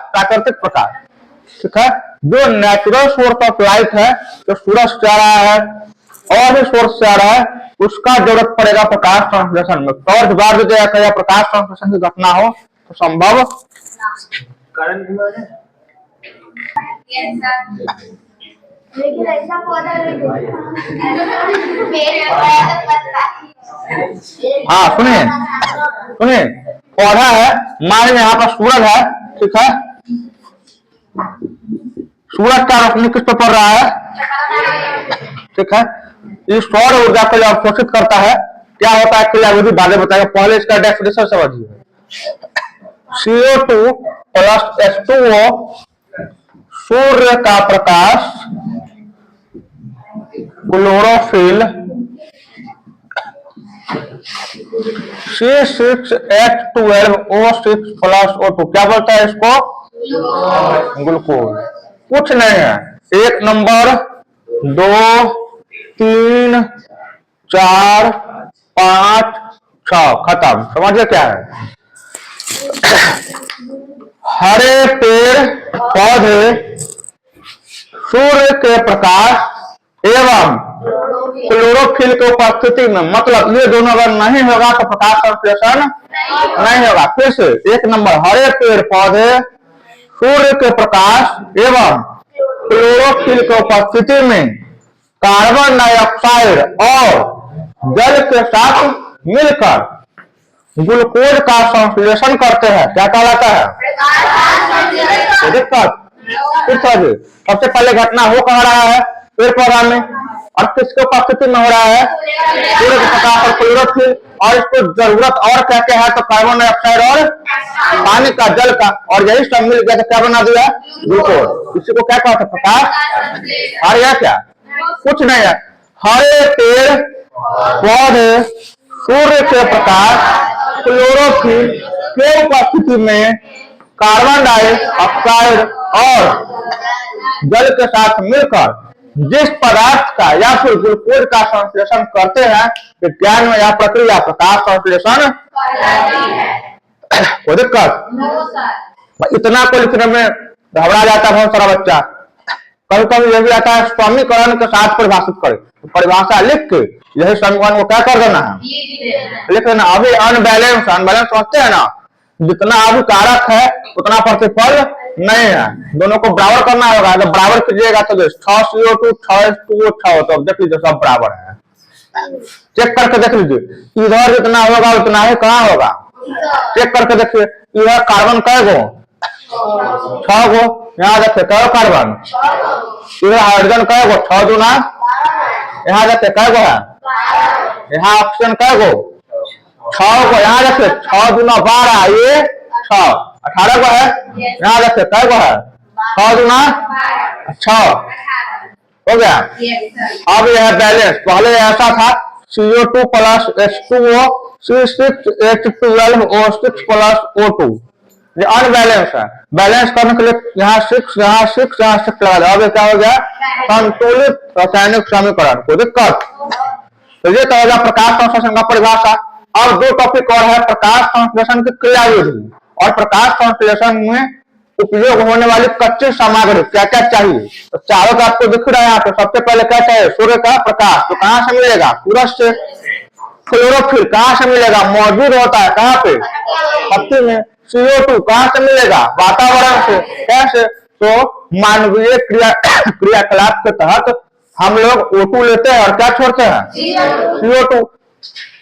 प्राकृतिक प्रकाश, ठीक है। जो नेचुरल सोर्स ऑफ लाइट है, जो सूरज से आ रहा है और भी सोर्स से आ रहा है, उसका जरूरत पड़ेगा प्रकाश ट्रांसलेशन में। टॉर्च बार देगा या प्रकाश ट्रांसलेशन की घटना हो तो संभव लेकिन ऐसा पौधा हाँ सुनिए सुनिए, पौधा है, मान यहाँ पर सूरज है, ठीक है। सूरज का रोशनी किस पे पड़ रहा है, ठीक है। इस सौर ऊर्जा को जब अवशोषित करता है क्या होता है, क्रियाविधि बाद में बताएगा, पहले इसका डेफिनेशन समझिए। CO2 प्लस H2O सूर्य का प्रकाश क्लोरोफिल C6H12O6 प्लस O2 क्या बोलता है इसको, ग्लूकोज। कुछ नहीं है, 1 नंबर 2 3 4 5 6 खत्म। समझिए क्या है, हरे पेड़ पौधे सूर्य के प्रकाश एवं क्लोरोफिल की उपस्थिति में, मतलब ये दोनों अगर नहीं होगा तो प्रकाश संश्लेषण नहीं होगा। फिर से 1 नंबर, हरे पेड़ पौधे सूर्य के प्रकाश एवं क्लोरोफिल की उपस्थिति में कार्बन डाइऑक्साइड और जल के साथ मिलकर ग्लूकोज का संश्लेषण करते हैं, क्या कहलाता है, दिक्कत। सबसे पहले घटना हो कह रहा है पेड़ पौधा में, और किसके उपस्थिति में हो रहा है, सूर्य के प्रकाश और क्लोरोफिल, और इसको जरूरत और क्या क्या है तो कार्बन डाइऑक्साइड और पानी का, जल का, और यही सब मिल गया तो क्या बना दिया, ग्लूकोज। इसी को क्या कहते हैं, प्रकाश। और यह क्या, कुछ नहीं है, हरे पेड़ पौधे सूर्य के प्रकाश क्लोरोफिल के उपस्थिति में कार्बन डाइऑक्साइड और जल के साथ मिलकर जिस पदार्थ का या फिर ग्लूकोज का संश्लेषण करते हैं, विज्ञान में यह प्रक्रिया प्रकाश संश्लेषण। कोई दिक्कत, इतना को लिखने में घबरा जाता है बहुत सारा बच्चा। कभी कभी यह भी आता है समीकरण के साथ परिभाषित करे, तो परिभाषा लिख के यही समीकरण को क्या कर देना है, लिख देना। अभी अनबैलेंस समझते हैं ना, जितना अभी कारक है उतना प्रतिफल नहीं है, दोनों को बराबर करना होगा। जब बराबर कीजिएगा तो 6 CO2 6 H2O 6 तो अब देख लीजिए सब बराबर है, चेक करके देख लीजिए, इधर जितना होगा उतना ही कहाँ होगा, चेक करके देखिए। इधर कार्बन कै गो, 6 गो, यहाँ देखिए कै कार्बन, इधर हाइड्रोजन कै गो, 6 दूना, यहाँ देखिए कै गो है, यहाँ ऑक्सीजन कै गो, 6 गो, यहाँ देखिए 6 दूना 12, ये 6 18 गो है, यहाँ देखिए कै गो है, 6 दूना 6 हो गया। अब यह बैलेंस, पहले ऐसा था CO2 plus H2O C6H12O6 plus O2, ये अनबैलेंस है। बैलेंस करने के लिए यहाँ 6 यहाँ 6 यहाँ 6 लगा दो, अब क्या हो गया, संतुलित रासायनिक समीकरण। कोई दिक्कत, तो ये तो प्रकाश संश्लेषण का परिभाषा। अब 2 टॉपिक और है, प्रकाश संश्लेषण की क्रियाविधि और प्रकाश संश्लेषण में उपयोग होने वाली कच्ची सामग्री क्या क्या चाहिए। तो चारों का आपको दिख रहा है यहाँ पे। सबसे पहले क्या चाहिए, सूर्य का प्रकाश, तो कहाँ से मिलेगा, सूरज से। क्लोरोफिल कहाँ से मिलेगा, मौजूद होता है कहाँ पे, पत्ती में। CO2 कहाँ से मिलेगा, वातावरण से। कैसे, तो मानवीय क्रियाकलाप के तहत हम लोग O2 लेते हैं और क्या छोड़ते हैं, CO2।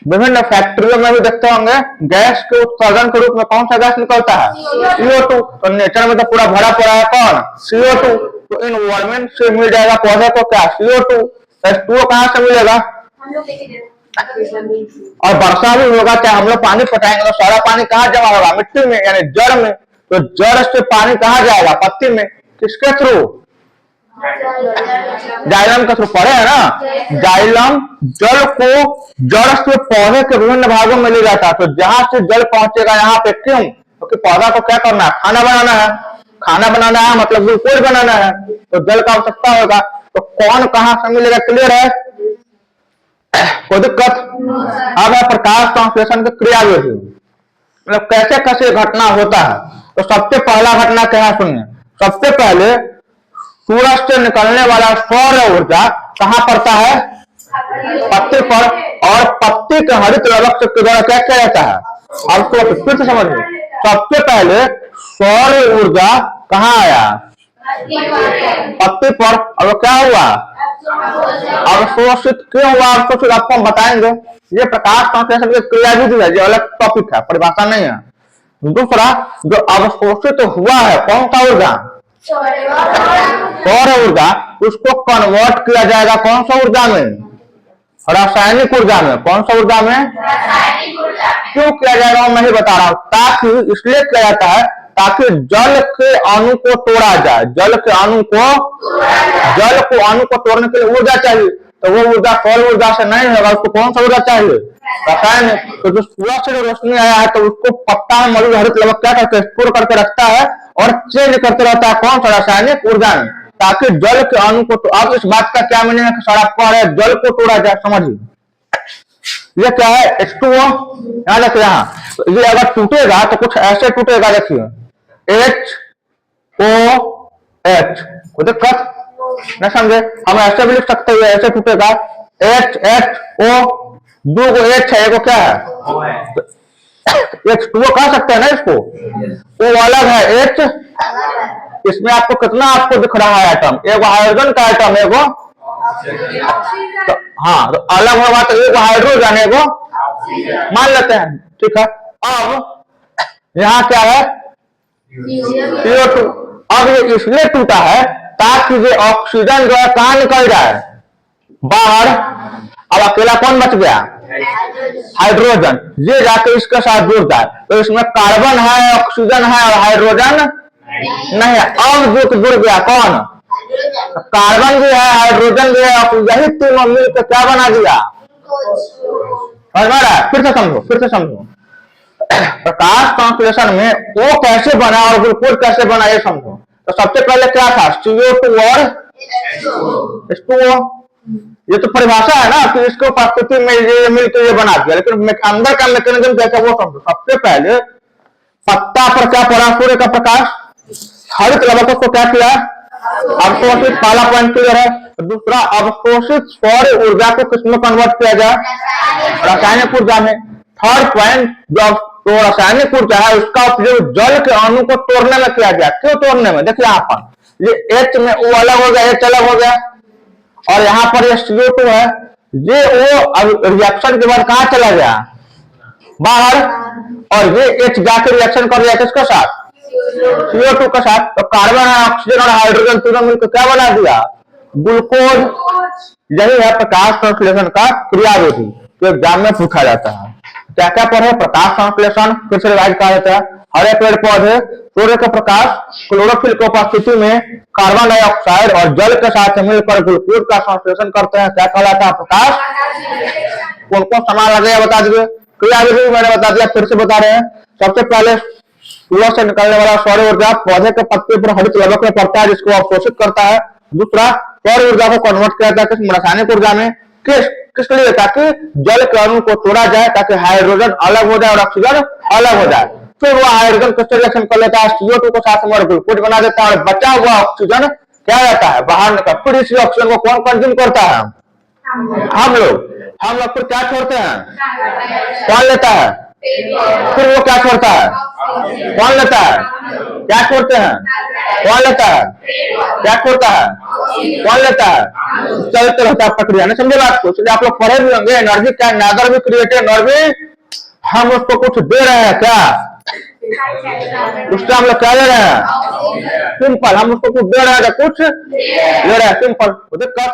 विभिन्न फैक्ट्रियों में भी देखते होंगे गैस के उत्सर्जन के रूप में कौन सा गैस निकलता है, CO2। तो नेचर में तो पूरा भरा पड़ा है कौन, CO2। तो इन्वायरमेंट से मिल जाएगा पौधे को क्या, CO2। H2O कहाँ से मिलेगा, और वर्षा भी होगा, चाहे हम लोग पानी पटाएंगे तो सारा पानी कहाँ जमा होगा, मिट्टी में यानी जड़ में। तो जड़ से पानी कहाँ जाएगा, पत्ती में। किसके थ्रू, जाइलम के थ्रू, पढ़े है ना। जाइलम जल को जड़ से पौधे के विभिन्न भागों में ले जाता है। तो जहां से जल पहुंचेगा यहाँ पे, क्यों, क्योंकि पौधा को क्या करना है, खाना बनाना है। खाना बनाना है मतलब ग्लूकोज बनाना है, तो जल का आवश्यकता होगा। तो कौन कहाँ से मिलेगा, क्लियर है, कोई दिक्कत। अब है प्रकाश संश्लेषण की क्रियाविधि, मतलब कैसे कैसे घटना होता है। तो सबसे पहला घटना क्या है सुनिए। सबसे पहले सूरज से निकलने वाला सौर ऊर्जा कहाँ पड़ता है? पत्ती पर, और पत्ती के हरित लवक के द्वारा क्या किया जाता है? अब तो फिर से समझिए, सबसे पहले सौर ऊर्जा कहाँ आया? पत्ती पर, और क्या हुआ? अवशोषित क्यों हुआ? अवशोषित आपको हम बताएंगे। ये प्रकाश संश्लेषण की क्रियाविधि है, ये अलग टॉपिक है, परिभाषा नहीं है। दूसरा, जो अवशोषित हुआ है कौन सा ऊर्जा? सौर ऊर्जा, उसको कन्वर्ट किया जाएगा कौन सा ऊर्जा में? रासायनिक ऊर्जा में। कौन सा ऊर्जा में? क्यों किया जाएगा मैं ही बता रहा हूं। ताकि इसलिए किया जाता है ताकि जल के अणु को तोड़ा जाए। जल के अणु को तोड़ने के लिए ऊर्जा चाहिए, तो वो ऊर्जा सौर ऊर्जा से नहीं होगा, उसको कौन सा ऊर्जा चाहिए? रासायनिक। तो जो सूरज से जो रोशनी आया है तो उसको पत्ता में मौजूद हरित लवक क्या करके स्टोर करके रखता है और चेंज करते रहता है कौन सा? रासायनिक ऊर्जा में, ताकि जल के अणु को। तो अब इस बात का क्या मीनिंग है कि सर आप कह रहे हैं जल को तोड़ा जाए? समझिए, ये क्या है? H2O। यहाँ देखिए, यहाँ ये अगर टूटेगा तो कुछ ऐसे टूटेगा, देखिए HOH। दिक्कत नहीं समझे? हम ऐसे भी लिख सकते हैं, ऐसे टूटेगा HHO। दो को H है, एगो क्या है? H2O कह सकते हैं ना इसको। O अलग है, H। इसमें आपको कितना आपको दिख रहा है आइटम? एगो हाइड्रोजन का आइटम, एगो तो हाँ, तो अलग होगा तो एगो हाइड्रोजन, एगो मान लेते हैं, ठीक है। अब यहाँ क्या है? CO2। अब ये इसलिए टूटा है ताकि ये ऑक्सीजन जो है कहाँ निकल जाए? बाहर। अब अकेला कौन बच गया? हाइड्रोजन। ये जाके इसके साथ जुड़ जाए, तो इसमें कार्बन है, ऑक्सीजन है और हाइड्रोजन नहीं है। अब जो जुड़ गया कौन? कार्बन भी है, हाइड्रोजन भी है, यही तीनों मिलकर क्या बना दिया? फिर से समझो। प्रकाश संश्लेषण में वो कैसे बना और ग्लूकोज कैसे बना ये समझो। तो सबसे पहले क्या था? CO2 और H2O। ये तो परिभाषा है ना कि इसको उपस्थिति में ये मिलकर ये बना दिया, लेकिन अंदर का मैकेनिज्म कैसा वो समझो। सबसे पहले पत्ता पर क्या पड़ा? सूर्य का प्रकाश। हरित लवकों को क्या किया? अवशोषित। पहला पॉइंट क्लियर है। दूसरा, अवशोषित सौर ऊर्जा को किसमें कन्वर्ट किया जाए? रासायनिक ऊर्जा में। थर्ड पॉइंट, जो तो रासायनिक ऊर्जा है उसका उपयोग जल के अणु को तोड़ने में किया गया। क्यों तोड़ने में? देखिए यहाँ पर ये H में O अलग हो गया, H अलग हो गया, और यहाँ पर ये CO2 है, ये O रिएक्शन के बाद कहाँ चला गया? बाहर। और ये H जाकर रिएक्शन कर लिया किसके साथ? CO2 के साथ। तो कार्बन है, ऑक्सीजन और हाइड्रोजन तीनों मिलकर क्या बना दिया? ग्लूकोज। यही है प्रकाश संश्लेषण का क्रियाविधि, जो एग्जाम में पूछा जाता है। क्या क्या पढ़े? प्रकाश संश्लेषण फिर से रिवाइज कहा जाता है। हरे पेड़ पौधे सूर्य का प्रकाश क्लोरोफिल की उपस्थिति में कार्बन डाइऑक्साइड और जल के साथ मिलकर ग्लूकोज का संश्लेषण करते हैं। क्या कहलाता है? प्रकाश। कौन कौन सामान लगेगा बता दीजिए। क्रियाविधि मैंने बता दिया, फिर से बता रहे हैं। सबसे पहले सूरज से निकलने वाला सौर ऊर्जा पौधे के पत्ते पर हरित लवक में पड़ता है, जिसको अवशोषित करता है। दूसरा, सौर ऊर्जा को कन्वर्ट किया जाता है रासायनिक ऊर्जा में। किस लिए? ताकि जल के अणु को तोड़ा जाए, ताकि हाइड्रोजन अलग हो जाए और ऑक्सीजन अलग हो जाए। फिर वो हाइड्रोजन किससे रिएक्शन कर लेता है? CO2 को साथ में ग्लूकोज बना देता है, और बचा हुआ ऑक्सीजन क्या रहता है? बाहर निकल। फिर इसी ऑक्सीजन को कौन कंज्यूम करता है? हम लोग फिर क्या छोड़ते हैं? कौन लेता है? फिर वो क्या छोड़ता है? कौन लेता है? क्या छोड़ते हैं? कौन लेता है? क्या छोड़ता है? कौन लेता है? चलते रहता है प्रक्रिया। नहीं समझे बात को? इसलिए आप लोग पढ़े भी होंगे, एनर्जी क्या? नादर भी क्रिएटेड एनर्जी, हम उसको कुछ दे रहे हैं क्या? उससे हम लोग क्या ले रहे हैं? सिंपल, हम उसको कुछ दे रहे हैं, कुछ ले रहे हैं, सिंपल। दिक्कत